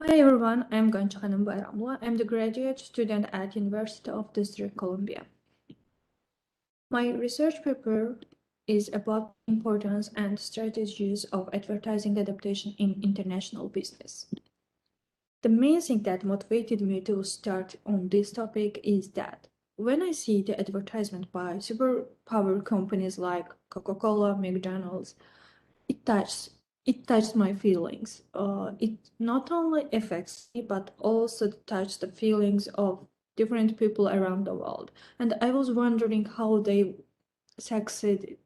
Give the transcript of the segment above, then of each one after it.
Hi everyone, I'm Gonchakhanim Bayramli. I'm the graduate student at University of District Columbia. My research paper is about the importance and strategies of advertising adaptation in international business. The main thing that motivated me to start on this topic is that when I see the advertisement by superpower companies like Coca-Cola, McDonald's, it touches my feelings. It not only affects me, but also touches the feelings of different people around the world. And I was wondering how they succeeded,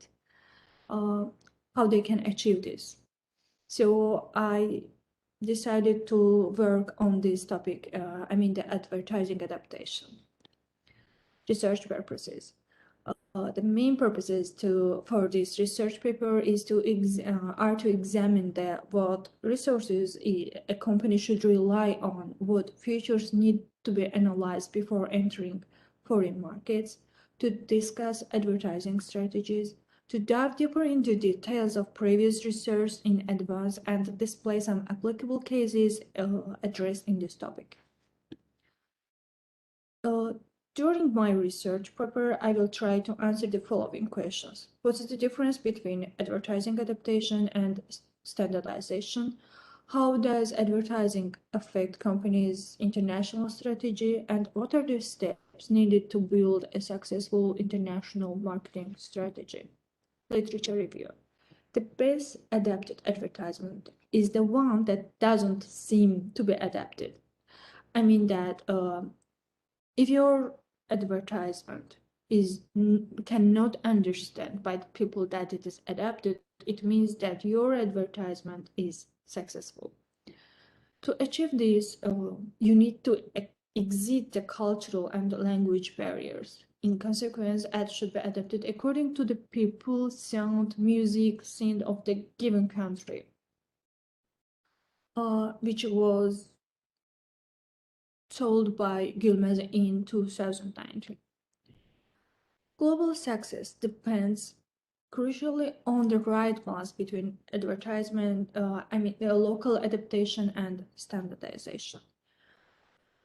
uh, how they can achieve this. So I decided to work on this topic, the advertising adaptation, research purposes. The main purposes for this research paper is to examine what resources a company should rely on, what features need to be analyzed before entering foreign markets, to discuss advertising strategies, to dive deeper into details of previous research in advance, and display some applicable cases addressed in this topic. During my research paper, I will try to answer the following questions. What is the difference between advertising adaptation and standardization? How does advertising affect companies' international strategy? And what are the steps needed to build a successful international marketing strategy? Literature review. The best adapted advertisement is the one that doesn't seem to be adapted. I mean that if your advertisement cannot understand by the people that it is adapted, it means that your advertisement is successful. To achieve this, you need to exit the cultural and language barriers. In consequence, ads should be adapted according to the people, sound, music, scene of the given country, which was told by Gülmez in 2019. Global success depends crucially on the right balance between local adaptation and standardization.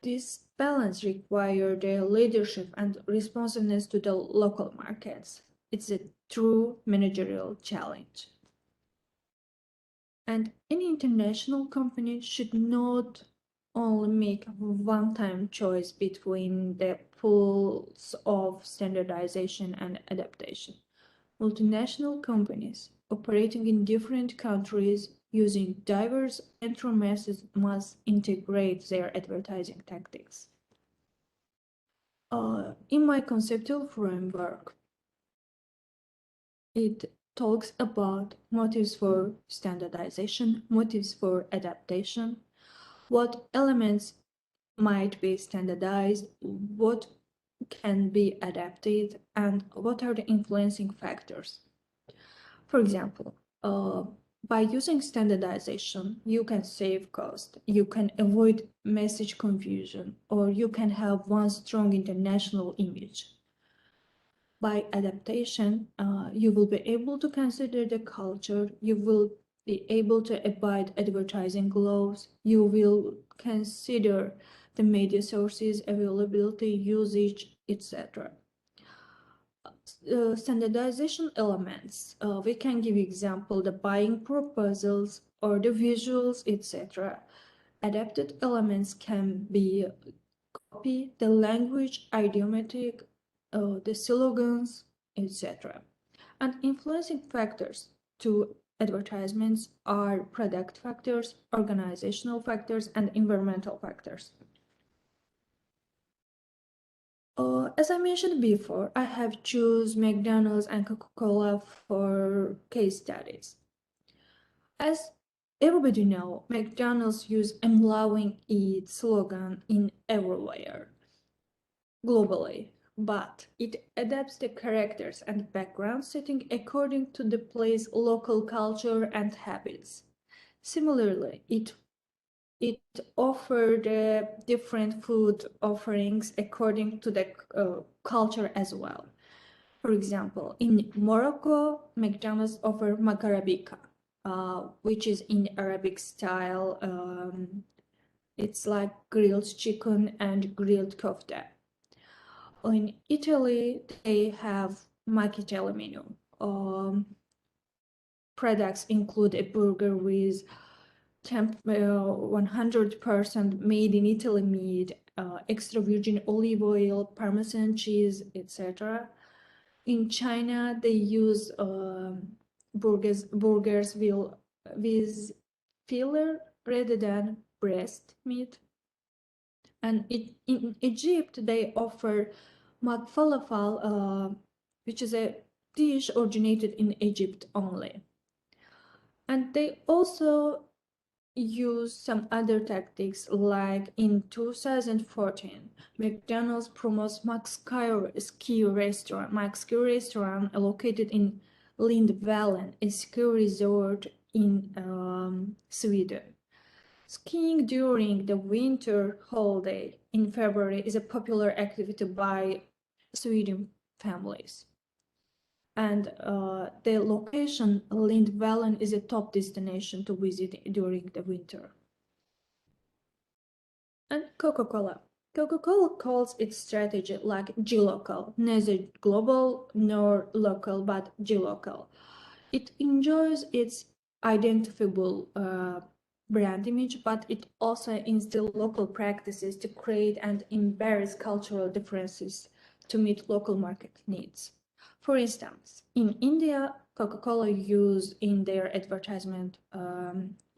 This balance requires the leadership and responsiveness to the local markets. It's a true managerial challenge. And any international company should not only make one-time choice between the pools of standardization and adaptation. Multinational companies operating in different countries using diverse entry methods must integrate their advertising tactics. In my conceptual framework, it talks about motives for standardization, motives for adaptation, what elements might be standardized, what can be adapted, and what are the influencing factors. For example, by using standardization, you can save cost, you can avoid message confusion, or you can have one strong international image. By adaptation, you will be able to consider the culture, you will be able to abide advertising laws, you will consider the media sources, availability, usage, etc. Standardization elements. We can give example, the buying proposals or the visuals, etc. Adapted elements can be copy, the language, idiomatic, the slogans, etc. And influencing factors to advertisements are product factors, organizational factors, and environmental factors. As I mentioned before, I have chosen McDonald's and Coca-Cola for case studies. As everybody knows, McDonald's use "I'm loving it" slogan in everywhere, globally, but it adapts the characters and background setting according to the place's local culture and habits. Similarly, it offered different food offerings according to the culture as well. For example, in Morocco, McDonald's offer makarabika, which is in Arabic style It's like grilled chicken and grilled kofta. In Italy, they have Macchiatelli menu. Products include a burger with 100% made in Italy meat, extra virgin olive oil, Parmesan cheese, etc. In China, they use burgers with filler rather than breast meat. And in Egypt, they offer falafel, which is a dish originated in Egypt only. And they also use some other tactics, like in 2014, McDonald's promotes Max Ski Restaurant located in Lindvallen, a ski resort in Sweden. Skiing during the winter holiday in February is a popular activity by Sweden families. And the location, Lindvallen, is a top destination to visit during the winter. And Coca-Cola. Coca-Cola calls its strategy like G-local, neither global nor local, but G-local. It enjoys its identifiable brand image, but it also instills local practices to create and embrace cultural differences to meet local market needs. For instance, in India, Coca-Cola use in their advertisement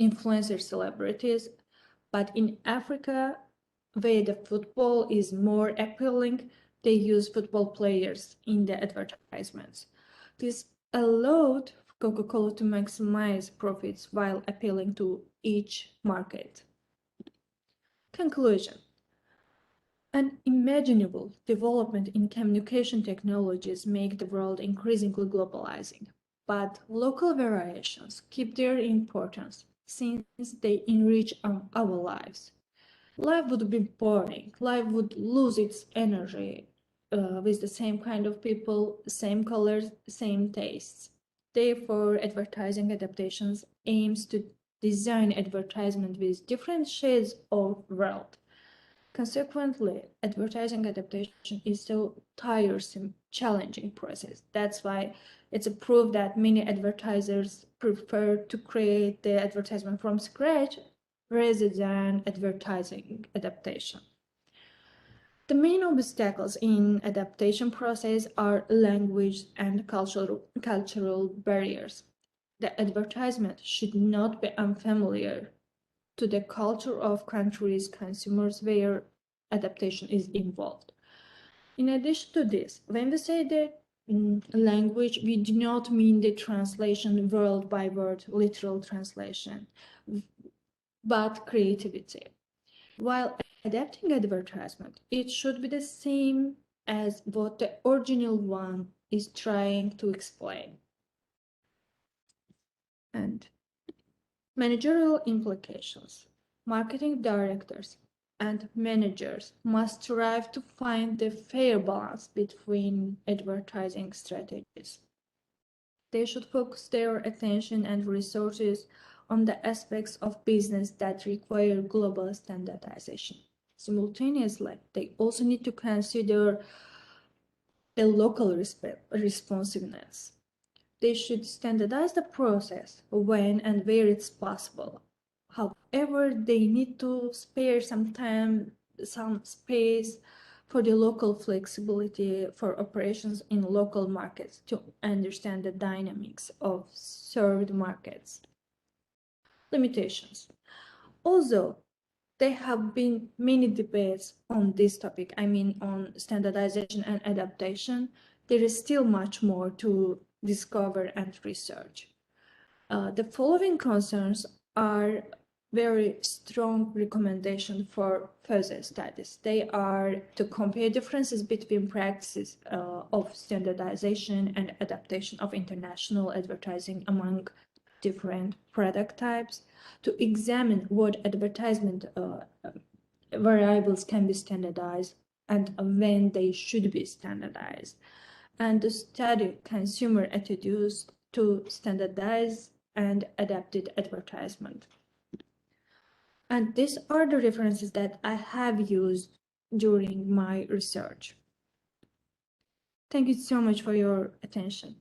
influencer celebrities, but in Africa, where the football is more appealing, they use football players in the advertisements. This allowed Coca-Cola to maximize profits while appealing to each market. Conclusion. An imaginable development in communication technologies make the world increasingly globalizing, but local variations keep their importance since they enrich our lives. Life would be boring. Life would lose its energy with the same kind of people, same colors, same tastes. Therefore, advertising adaptations aims to design advertisement with different shades of world. Consequently, advertising adaptation is so tiresome, challenging process. That's why it's a proof that many advertisers prefer to create the advertisement from scratch rather than advertising adaptation. The main obstacles in adaptation process are language and cultural barriers. The advertisement should not be unfamiliar to the culture of countries consumers where adaptation is involved. In addition to this, when we say that language, we do not mean the translation word by word, literal translation, but creativity. While adapting advertisement, it should be the same as what the original one is trying to explain. And managerial implications. Marketing directors and managers must strive to find the fair balance between advertising strategies. They should focus their attention and resources on the aspects of business that require global standardization. Simultaneously, they also need to consider the local responsiveness. They should standardize the process when and where it's possible. However, they need to spare some time, some space for the local flexibility for operations in local markets to understand the dynamics of served markets. Limitations. Although there have been many debates on this topic, on standardization and adaptation, there is still much more to discover and research. The following concerns are very strong recommendation for further studies. They are to compare differences between practices of standardization and adaptation of international advertising among different product types, to examine what advertisement variables can be standardized and when they should be standardized, and to study consumer attitudes to standardized and adapted advertisement. And these are the references that I have used during my research. Thank you so much for your attention.